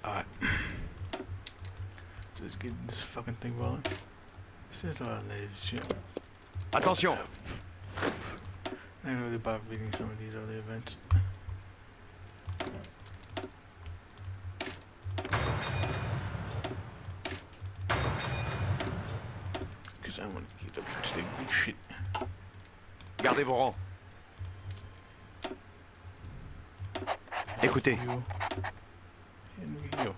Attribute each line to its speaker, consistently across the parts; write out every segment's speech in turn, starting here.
Speaker 1: Alright. Let's get this fucking thing rolling. Since our ladies and gentlemen.
Speaker 2: Attention!
Speaker 1: Not really about reading some of these other events. Because I want to get up to the good shit.
Speaker 2: Gardez vos rangs. Écoutez.
Speaker 1: And we go.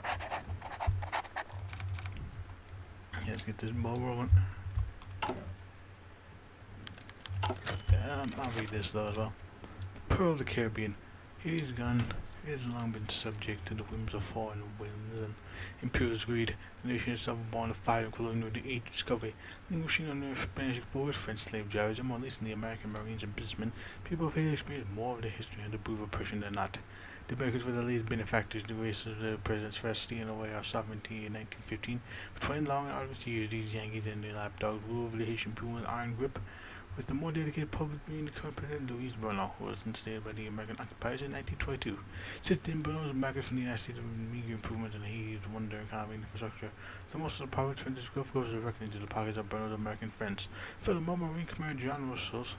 Speaker 1: Yeah, let's get this ball rolling. I'll read this though as well. The Pearl of the Caribbean. Haiti's gun has long been subject to the whims of foreign winds and imperialist greed. The nation itself was born of fire and colonial the age of discovery. Languishing under Spanish explorers, French slave drivers, and more recently American marines and businessmen, people of Haiti experienced more of their history under brutal oppression than not. The Americans were the latest benefactors, the grace of the presidents first stealing away our sovereignty in 1915. For 20 long and arduous years, these Yankees and their lapdogs ruled over the Haitian people with iron grip. With the more dedicated public being the current president Louis Bernal, who was installed by the American occupiers in 1922. Since then, Bernal was back from the United States with meager improvements in Haiti's wonder economy and infrastructure. The most of the private tremendous growth goes directly into the pockets of Bernal's American friends. Furthermore, Marine Commander John Russos,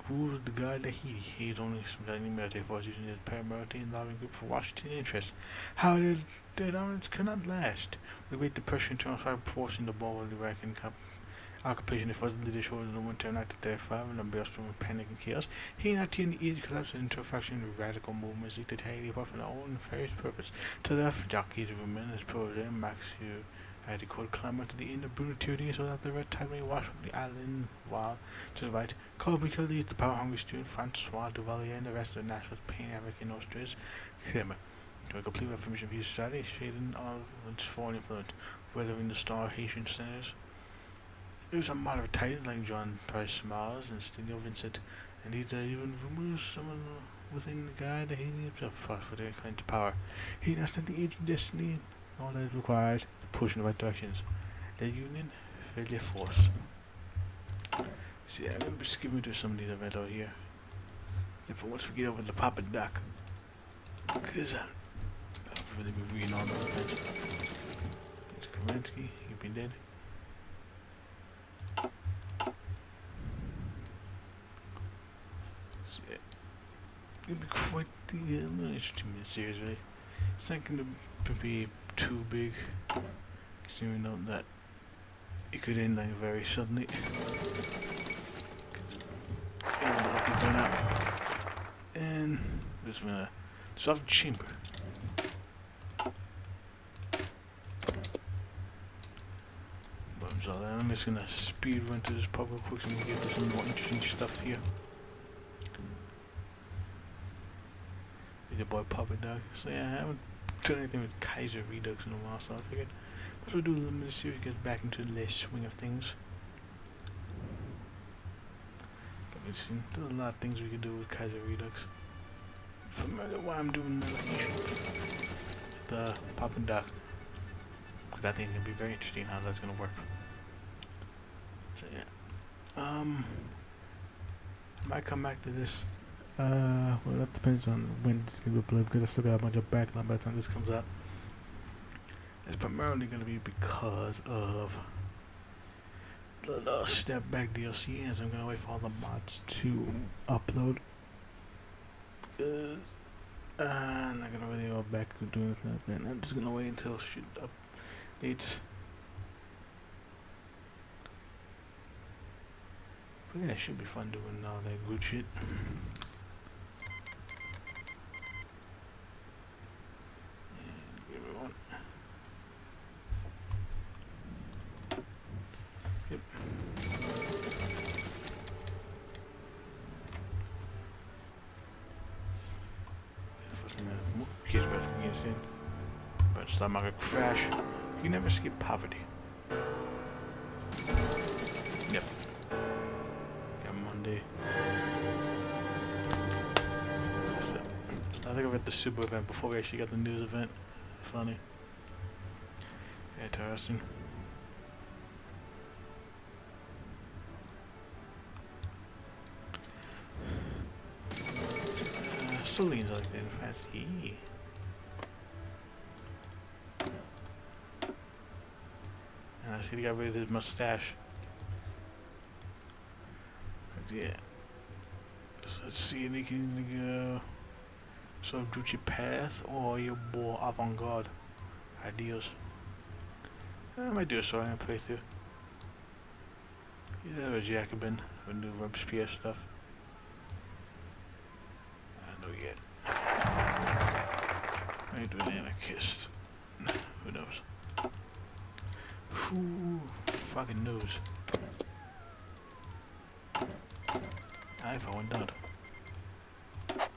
Speaker 1: who was the guide that Haiti's only civilian military force using his paramilitary and lobbying group for Washington interests. However, their dominance could not last. The Great Depression started forcing the ball of the American occupation of the leadership of the winter of 1935 and the maelstrom of panic and chaos. He and RT in the East collapsed into a faction of radical movements that Haiti apart from their own nefarious purpose. To the left, Jacques Women, his president, Max had called climate to the end of brutality so that the red tide may wash over the island, while to the right, Colby Kelly, the power-hungry student, Francois Duvalier, and the rest of the nationals paying African Austrians, came to a complete reformation of his strategy, shading all of its foreign influence, weathering the star Haitian senators. It was a moderate titan like John Price Miles and Steno Vincent, and these even removed someone within the guy that he himself fought for their claim to power. He now sent the age of destiny and all that is required to push in the right directions. The Union, failure force. See, I'm going to be skipping through some of these events over here. If I once we get over the Papa Doc, because I don't really be reading all those events. It's Kerensky, he'd be dead. It'll be quite the little interesting series, really. It's not going to be too big, because you know that it could end like very suddenly. Because it'll be going out. And there's a soft chamber. So I'm just gonna speed run through this pub real quick so we can get to some more interesting stuff here. With your boy Papa Doc. So yeah, I haven't done anything with Kaiser Redux in a while, so I figured let's do a little bit of series, get back into the last swing of things. There's a lot of things we could do with Kaiser Redux. Familiar why I'm doing navigation with Papa Doc. Because I think it's gonna be very interesting how that's gonna work. So yeah, I might come back to this. Well, that depends on when it's gonna be uploaded because I still got a bunch of backlog by the time this comes out. It's primarily gonna be because of the step back DLC, as I'm gonna wait for all the mods to upload. Because I'm not gonna really go back and do anything like that. I'm just gonna wait until shit updates. But yeah, it should be fun doing all that good shit. And give me one. Yep. Fucking kids better get us in. But stock market crash. You never skip poverty. Yep. Monday. I think I read the super event before we actually got the news event. Funny. Interesting. Celine's like that fancy. see he got rid of his mustache. But yeah. So let's see if he can go. So Ducci Path or your boy Avant-Garde. Ideals. I might do a story and play through. Yeah, or Jacobin, or new Robespierre stuff. I know yet. I do an anarchist. Who knows? Who fucking knows? I found out. Let's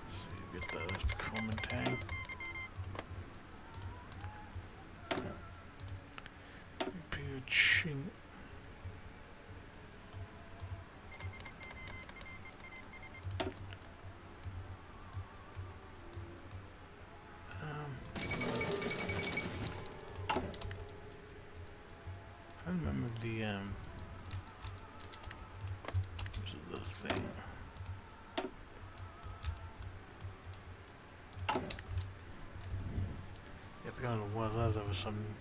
Speaker 1: see, get the chrome and tang. Ching. I remember the what's the thing? I forgot what it was. There was something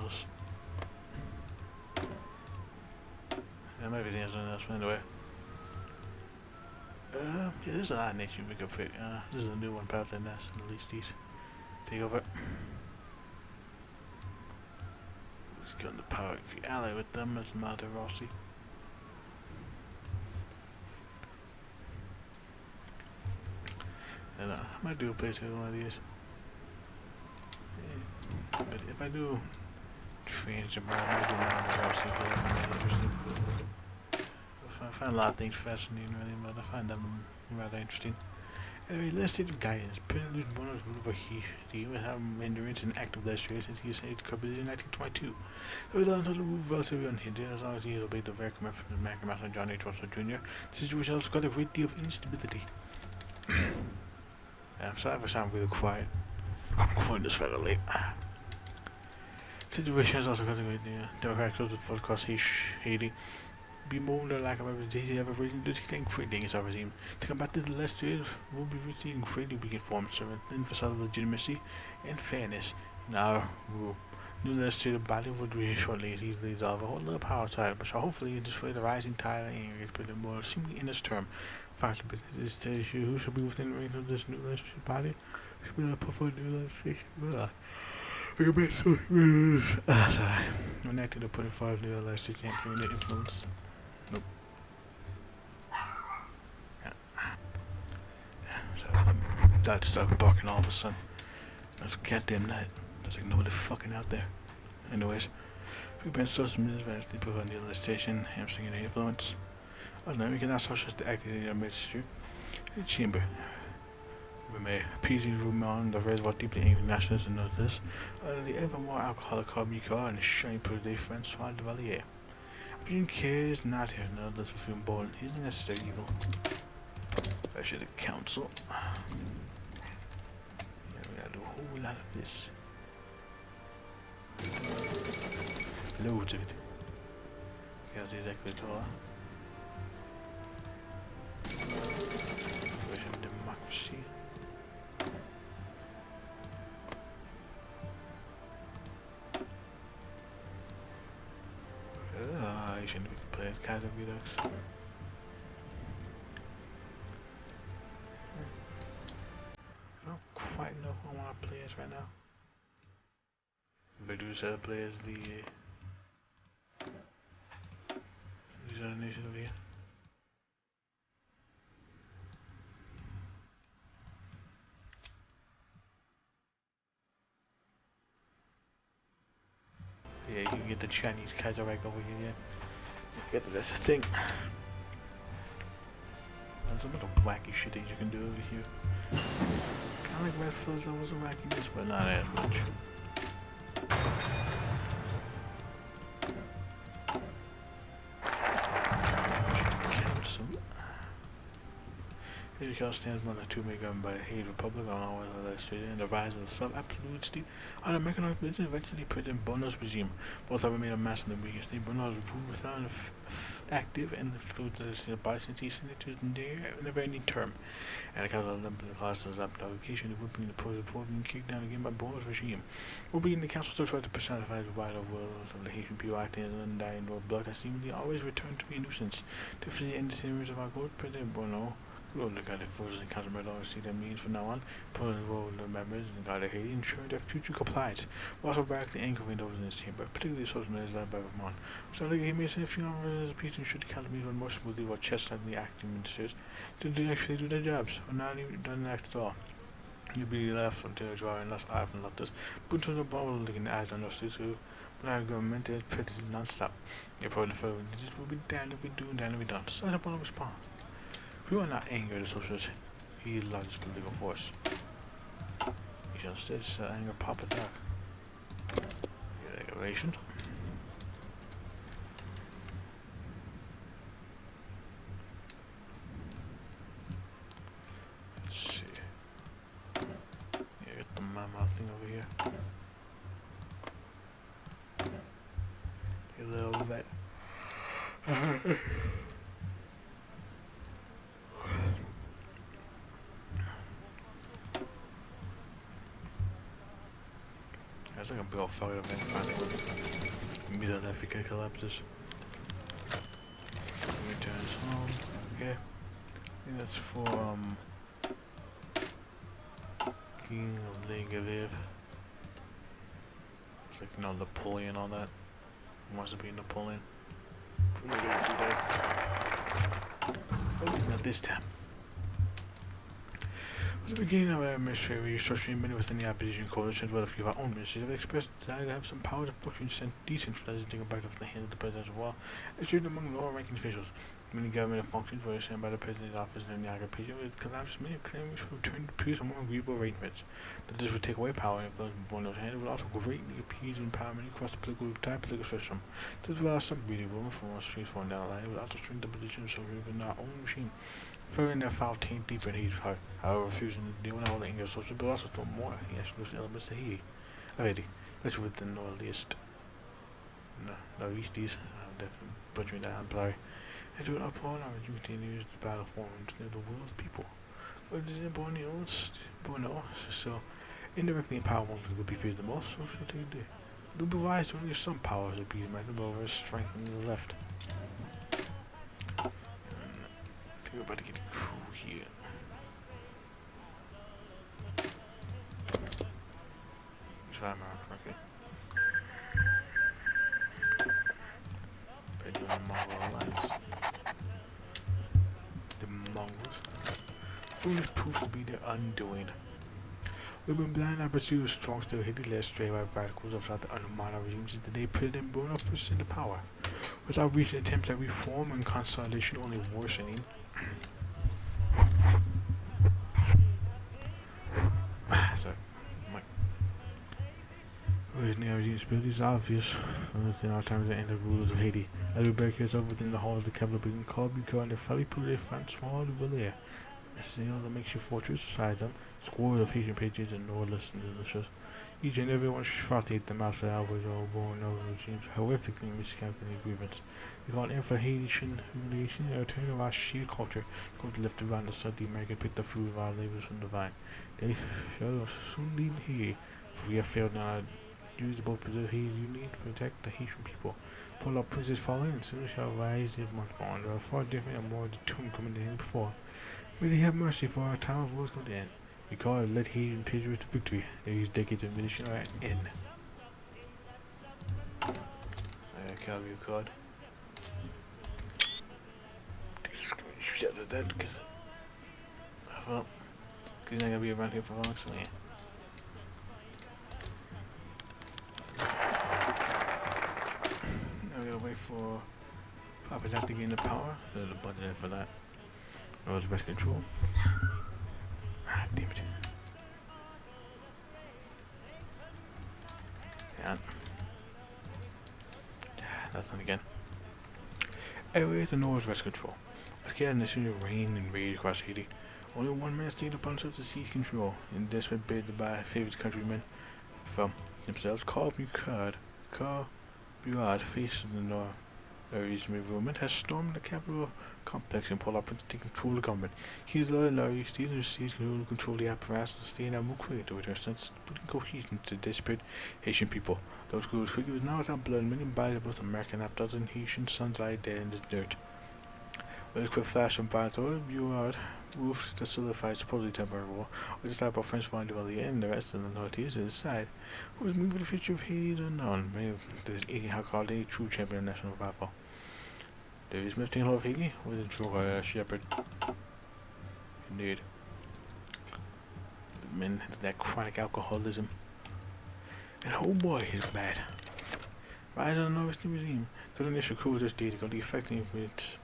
Speaker 1: else. Yeah, maybe there's something else. But anyway, yeah, there's a lot of nature we could pick. This is a new one, probably nice. At least these take over. Let's go into power. If you ally with them, as Mother Rossi. And I might do a playthrough with one of these. Yeah. But if I do change the bar, I might do Mother Rossi because I'm really interested. I find a lot of things fascinating, really, but I find them rather interesting. Anyway, let's see the guidance. Penalty bonus rule for Haiti will have endurance and active legislation since he said it's covered in 1922. So we learned how to move relatively unhindered as long as he has obeyed the very command from the American Master John H. Russell Jr. The situation also got a great deal of instability. I'm sorry if I sound really quiet. I'm recording this rather late. Situation has also got a great deal of democratic support across Haiti. Be more than lack of representation ever raising the creating its regime. To combat this, the legislative will be receiving greatly weakened forms of emphasis of legitimacy and fairness in our rule. New legislative body will be shortly as easily dissolve a whole little power side, but shall hopefully display the rising tide and get put more seemingly in its term. Finally, this issue who shall be within the range of this new legislative body should be able to prefer new legislation. Sorry. Enacted to put forward new legislation and the influence. Nope. So, Dad started barking all of a sudden. That's goddamn night. There's like nobody fucking out there. Anyways, we've been social media advanced to provide new legislation, hamstring and influence. I don't know, we can now socialize the active in your ministry. The chamber. We may appease you among the reservoir deeply angry nationalists and knows this. The ever more alcoholic carbon and the shiny Thursday Francois de Valier. Opportunity cares not here, no, this will feel bold. He's a necessary evil. I should have counsel. Yeah, we gotta do a whole lot of this. Loads of it. Okay, I'll do exactly the door. Version of democracy. I shouldn't be playing kind of Redux. I don't quite know who I want to play as right now. But do set play as the these are the nations over here. Yeah, you can get the Chinese Kaiser Reich over here, yeah. That's the thing. There's a little wacky shit that you can do over here. Kinda like Red Floods levels of wackiness, but not as much. Council. because stands one or two may governed by the Haiti Republic along with the legislature and the rise of the sub-absolute state under mechanized business eventually President Bono's regime. Both have remained a mass in the biggest state. Bono's rule was not active and the fluid legislative body since he senators in a very neat term. And the council of the class of application the whipping the report being kicked down again by Bono's regime. Overbeing the council still tried to personify the wider world of the Haitian people acting as an undying or blood that seemingly always returned to be a nuisance. To flee the end series of our court, President Bono will look at the forces and council members see their means from now on, put in the role of the members and guard of Haiti, ensuring their future compliance. We also radically anchoring those in this chamber, particularly social measures led by Vermont. So he may say a few hours of peace and should the council run more smoothly while chestnutting the acting ministers to actually do their jobs, or not even done act at all. You'll be left until you draw less eye from like this. Put to the bubble looking eyes on us too. But our government is pretty non-stop. Your probably federal religions will be damned if we do and damned if we don't. Such a point of response. We will not anger the socialists. He is the largest political force. He shall instead anger Papa Doc. Regulation. Let's see. Yeah, get the mama thing over here. A little bit. That's like a big old fucking event finally. Immediately after it collapses. Returns home. Okay. I think that's for King of Legaviv. It's like Napoleon, all that. He wants to be Napoleon. Probably gonna do that. Oh, not this time. At the beginning of our administrative restructuring, many within the opposition coalition, well, a few of our own ministries have expressed a desire to have some power to function decentralized and back off the hand of the president as well, as shared among lower-ranking officials. Many government functions were assigned by the president's office and the occupation with collapse. Many claimed we should return to previous more agreeable arrangements. That this would take away power and influence from Bono's hand. It would also greatly appease empowerment across the entire political spectrum. This would allow some breathing room for more streets falling down the line. It would also strengthen the position of soldiers within our own machine. Furthering their foul taint deeper in Haiti's heart, however, refusing to deal with all the English social, but also throw more nationalist elements to Haiti, especially with the Northeasties, butchering that, I'm sorry, and to uphold our duty to use the battle forms near the will of the people. But it is important so indirectly empower ones who would be feared the most, so should take it. It would be wise to only some powers to be demanded over strengthening the left. I think we're about to get cool here. If I remember correctly. Bedouin Mongol Alliance. The Mongols. Foolish proves to be their undoing. We've been blind in pursuit of strong still Haiti led astray by radicals of the undermined regimes since today President Bono first into power. Without recent attempts at reform and consolidation only worsening. Sorry. With neo-regime stability is obvious within our times the end of rulers of Haiti. As we barricade ourselves within the halls of the capital being called because and the fully polluted Francois de Villiers. A sail that makeshift fortress beside them, scores of Haitian patriots and Northerners and delicious. Each and every one fought to hit them out for the always all born over regimes, horrifically miscalculated grievance. They called in for Haitian humiliation and a return of our sheer culture, to lift around the sun the American picked the fruit of our labors from the vine. They shall soon lead Haiti, for we have failed in our duties to both preserve Haiti unity to protect the Haitian people. Pull up princes fallen, and soon shall rise if once born. They are far different and more determined coming than before. May they have mercy for our time of wars come to end. We call it let Haiti and patriot to victory. These decades of munition are at end. Cavalry card. Shut it down because well, you're not gonna be around here for long, so yeah. Now we gotta wait for Papa Jack to gain the power. There's a button for that. No, it's rest control. Ah, damn it. Yeah. Nothing again. Anyway, the North rest control. Let's get an initial rain and raid across Haiti. Only one man stayed upon himself to seize control, in desperate bid by favorite countrymen from themselves. Carl Buard, face of the North. Larry's movement has stormed the Capitol complex and pulled up to take control of the government. He is the Larry Stevens who sees control the apparatus of the state and will create with her sense putting cohesion to desperate Haitian people. Those who figure was now without blood, many bodies of both American and dozen Haitian sons lie dead in the dirt. With a quick flash from Barthol, Buard moved to solidify supposedly temporary war, with the type of French Foreign Duvalier and the rest of the Northeast to his side, who was moving for the future of Haiti is unknown. Many of this how called a true champion of national revival. There is Smith taking hold of Haiti with a true shepherd. Indeed. The men has that chronic alcoholism. And oh boy, he's bad. Rise of the Northeast regime. The initial coup of this day got the effective with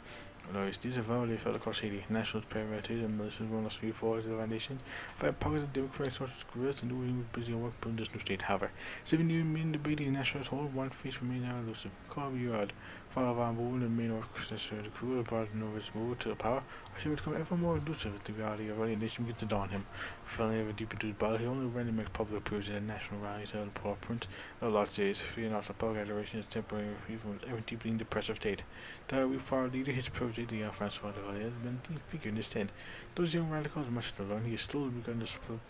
Speaker 1: these have already felt across Haiti. Nationals, paramilitaries, and militias run the street forces of our nation. Five pockets of Democratic social guerrillas and doing busy work building this new state. However, 7 new men debating nationals hold one face remains now elusive. Carl Buard, father von Boone, and main orchestra of the crew of the North's move to the power, I should become ever more elusive as the reality of our nation begins to dawn him. Falling ever deeper into his body, he only rarely makes public appearances at national rallies held in Port-au-Prince. No large days, fearing not the public adoration is temporary from his ever deeply depressive state. The we far leader, his project, the young Francois Duvalier, has been a figure in his tent. Those young radicals have much to learn. He has slowly begun to split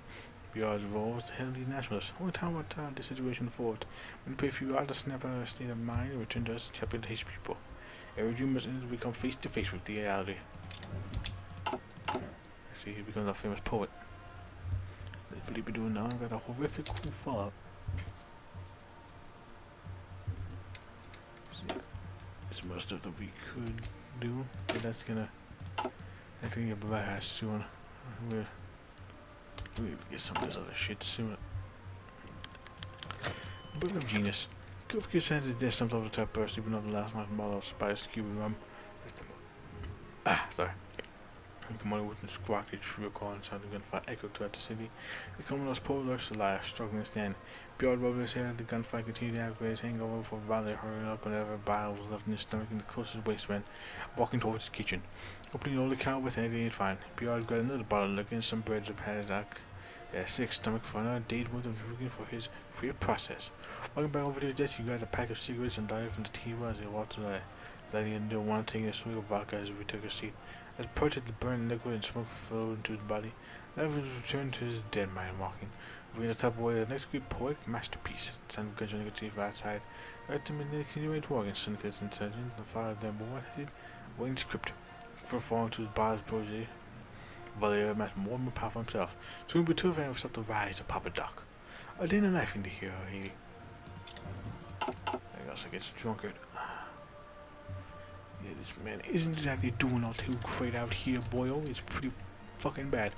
Speaker 1: Buard's role as the head of these nationalists. Only time will tell the situation unfolds. When the few to snap out of their state of mind and return to us to champion the Haitian people. Every dream must end as we come face to face with the reality. See, he becomes a famous poet. That's what he be doing now. I've got a horrific cool fallout. So, yeah, that's most of that we could do, but that's gonna get back soon. We'll get some of this other shit soon. Book of Genius. Good sense of this some of the type burst even though the last night model of spiced Cuban rum. Sorry. The commodity with the squawky shrill call and sounding gunfire echoed throughout the city. The Commodore's poor lurched alive, struggling to stand. Buard rubbed his head, the gunfight continued to aggravate his hangover for Valley hurried up whenever bile was left in his stomach in the closest waistband, walking towards his kitchen. Opening the only counter with anything he'd find, Buard got another bottle of liquor and some bread to paddock. A sick stomach for another day's worth of drinking for his free process. Walking back over to his desk, he grabbed a pack of cigarettes and lighted from the table as he walked to the letting him do one taking a swig of vodka as he took his seat. As Purchased the burning liquid and smoke flowed into his body, Evans returned to his dead mind walking. Moving the top away the next great poetic masterpiece. The sound of guns running a outside. Right to midnight, continuing to walk in syndicates and surgeons, the father of them but what he did, waiting script. For falling to his body's protege, Valier amassed more and more power for himself. Soon be two of them stopped the rise of Papa Doc. A day in the life in the hero Haiti. I also get drunkard. Yeah, this man isn't exactly doing all too great out here, boyo. It's pretty fucking bad.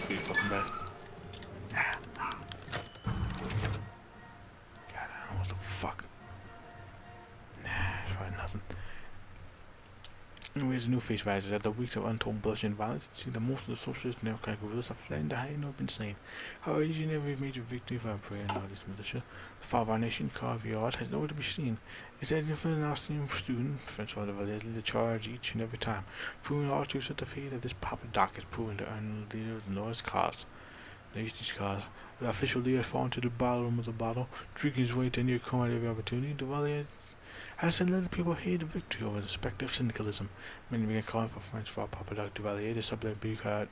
Speaker 1: Pretty fucking bad. God, I don't know what the fuck. Nah, it's probably nothing. Anyways, the new face rises. After weeks of untold bloodshed and violence, it seems that most of the socialist and democratic guerrillas have fled into hiding or been slain. However, each and every major victory of our prayer and all this militia, the fall of our nation, Carl Buard, has nowhere to be seen. It's as if an Austrian student, Francois Duvalier, led the charge each and every time, proving all truths at the fate that this Papa Doc has proven to earn the leader of the North's cause. The East's cause. The official leader has fallen to the bottom of the bottle, drinking his way to near coma at every opportunity. Duvalier has said let the people hate the victory over the specter of syndicalism. Many began calling for French for Papa Doc Duvalier to supplement Buard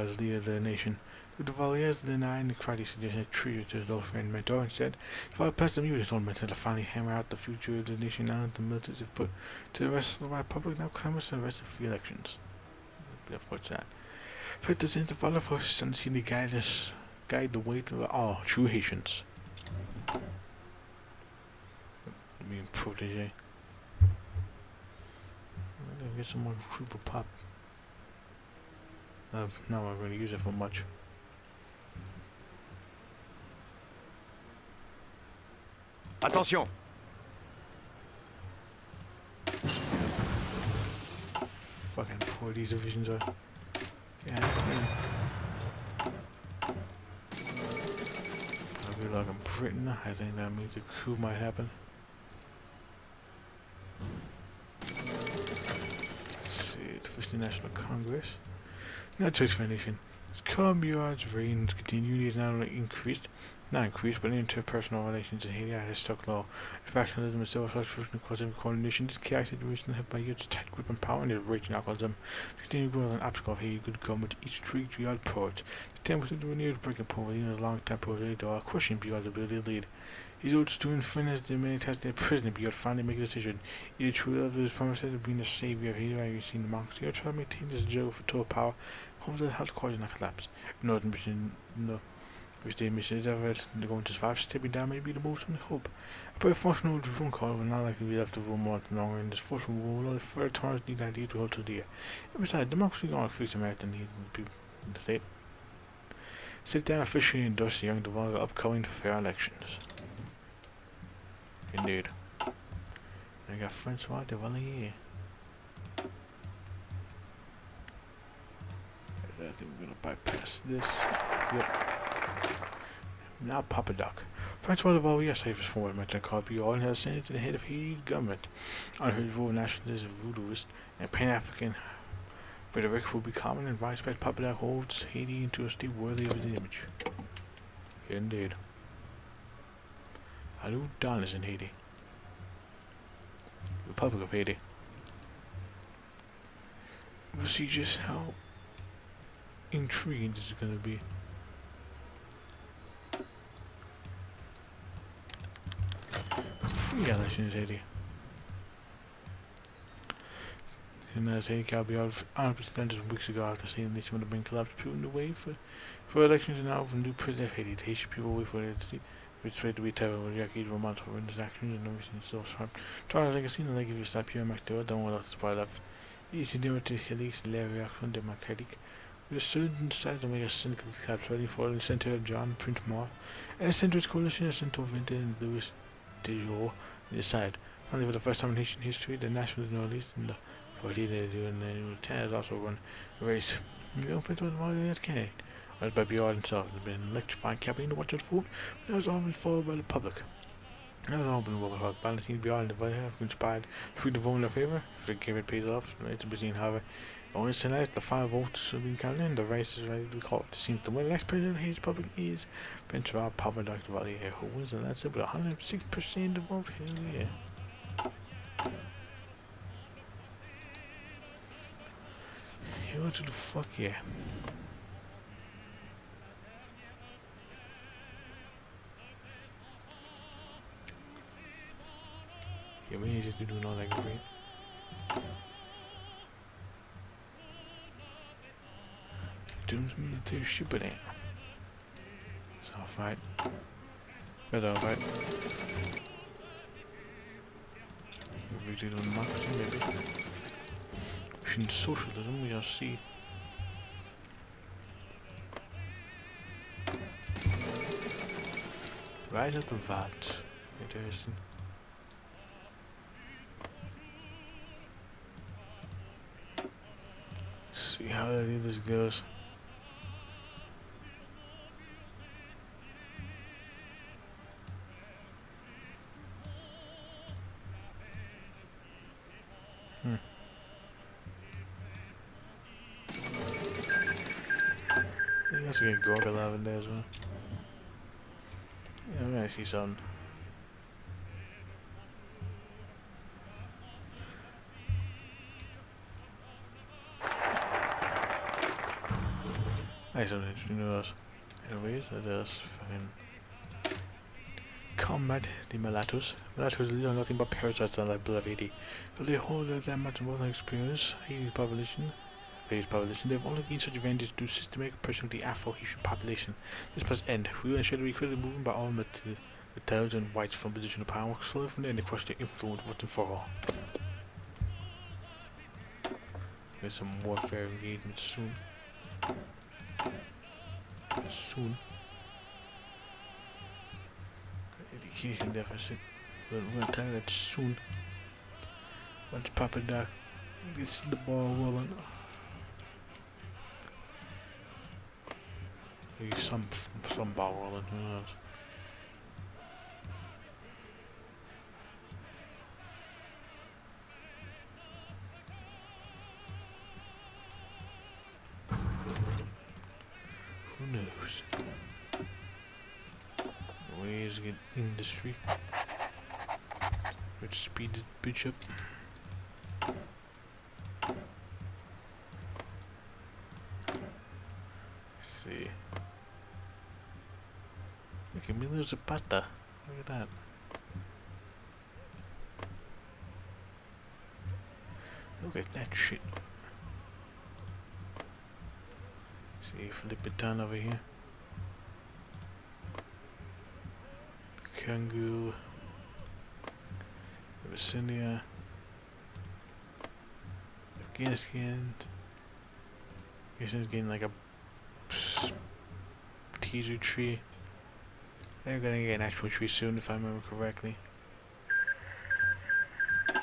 Speaker 1: as leader of the nation. The Duvaliers denying the crowd's suggestion of treated to his old friend mentor and said, if I press the music tournament to finally hammer out the future of the nation now that the military is put to the rest of the republic now clamors for the rest of free elections. What's that? Fit the sins to follow for his son to guide the way to all true Haitians. Being protege. I'm gonna get some more Krupa Pop. No, I'm going to use it for much.
Speaker 2: Attention!
Speaker 1: Fucking poor these divisions are. Yeah. I'll be like in Britain. I think that means a coup might happen. Haiti National Congress. United States Foundation. As Colombia,'s reigns continue, it is not increased, but interpersonal relations in Haiti are stuck low. Factionalism and civil fluctuation causing coordination. This chaotic situation helped by its tight grip and power and its raging alcoholism. Continued growth an obstacle of Haiti good government. Each treat beyond port. The 10% renewed breaking point within a long-time project or question beyond ability to lead. His old student friend has demanded test their prisoner beyond finally make a decision. Either true love is promises of being the savior of Haiti by using democracy or try to maintain this jail for total power. Homes that health cause not collapse. Northern mission no which the mission is ever going to survive, stepping down may be the most only hope. But a functional drone call will not likely be left to rule more longer in this forceful rule only further turns need idea to hold to the year. And besides, democracy gonna fix American needs and the people in the state. Sit down officially endorse the young developer upcoming fair elections. Indeed. I got Francois Devalier. I think we're gonna bypass this. Yep. Now Papa Doc. Francois Devalier saved his former mentor called All and has ascended to the head of Haiti's government. Under his rule, nationalist, voodooist, and Pan-African Frederick will be common and widespread. Papa Doc holds Haiti into a state worthy of his image. Indeed. Alou Don is in Haiti. Republic of Haiti. We'll see just how intriguing this is going to be. Free elections, Haiti. And as Haiti got beyond 100% just weeks ago after seeing the nation would have been collapsed, people in the way for elections and now for new president of Haiti. The Haitian people wait for it to expect to be terrible with Iraqi months for his actions and no reason so sharp. Charles like a scene like if you stop here, Max Dewar, don't want to spy left. Easy démocratique, la réaction démocratique. With a certain size to make a cynical collapse ready for the center of John Prince Moore and a centrist coalition of Center Vinton and Louis Dejour decide. Finally, for the first time in Haitian history, the National Northeast and the party they do in the lieutenant also run a race. You don't fit with the as candidate. Led by Viard himself, has been an electrifying campaign to watch it food, but that was all been followed by the public. That was all been well held. Balancing Viard and the Viard have inspired free to vote in their favor. If the campaign pays off, it's to be seen, however. Only tonight, the final votes have been counted and the race is ready to be called. It seems the winning next president of Haiti's public is Francois Papa Dr. Valier, who wins the landslide with 106% of the vote. Hell yeah. Hell to the fuck yeah. Yeah, we need to do all that great. Doom's military ship it ain't. It's alright. But alright. We do democracy maybe. In socialism we shall see. Rise of the VAT. Interesting. Let's see how this goes. I get Gorga 11 there as well. Yeah, I'm gonna see something. I don't interesting to us. Anyways, that is fucking combat the mulattoes. Mulattoes are nothing but parasites on like blood of Haiti. Though they hold that much more experience, Haiti's population, they've only gained such advantage due to systematic oppression of the Afro-Haitian population. This must end. We will ensure that we quickly moving by all the intelligent whites from position of power, slowly from there and crush their influence once and for all. There's some warfare engagement soon. Education deficit. We're gonna tell that soon. Once Papa Doc gets the ball rolling. Maybe some ball rolling, who knows. Who knows? Ways to get industry. Which speed this bitch up. Let's see. Look at Milo Zapata. Look at that. Look at that shit. See, flip it down over here. Kangu. Abyssinia. Afghanistan. Afghanistan's getting like a teaser tree. They're gonna get an actual tree soon if I remember correctly. I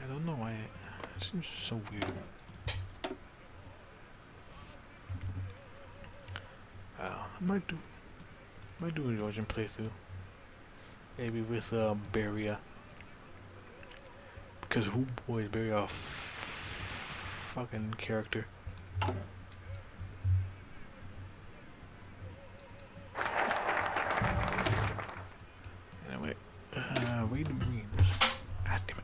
Speaker 1: don't know why it seems so weird. I might do a Georgian playthrough. Maybe with Beria. Because who boy is Beria a fucking character. Anyway, read the Marines. God damn it.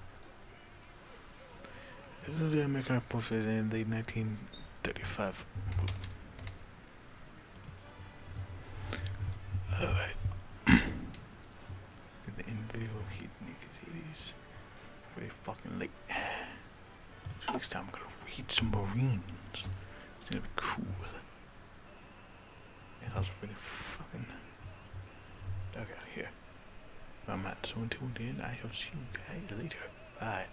Speaker 1: This is the American Airforce in the 1935. Alright. The end video hit niggas. Really fucking late. So next time I'm gonna read some Marines. It's gonna be cool. It sounds really fucking. Okay, here. I'm at so until then, I shall see you guys later. Bye.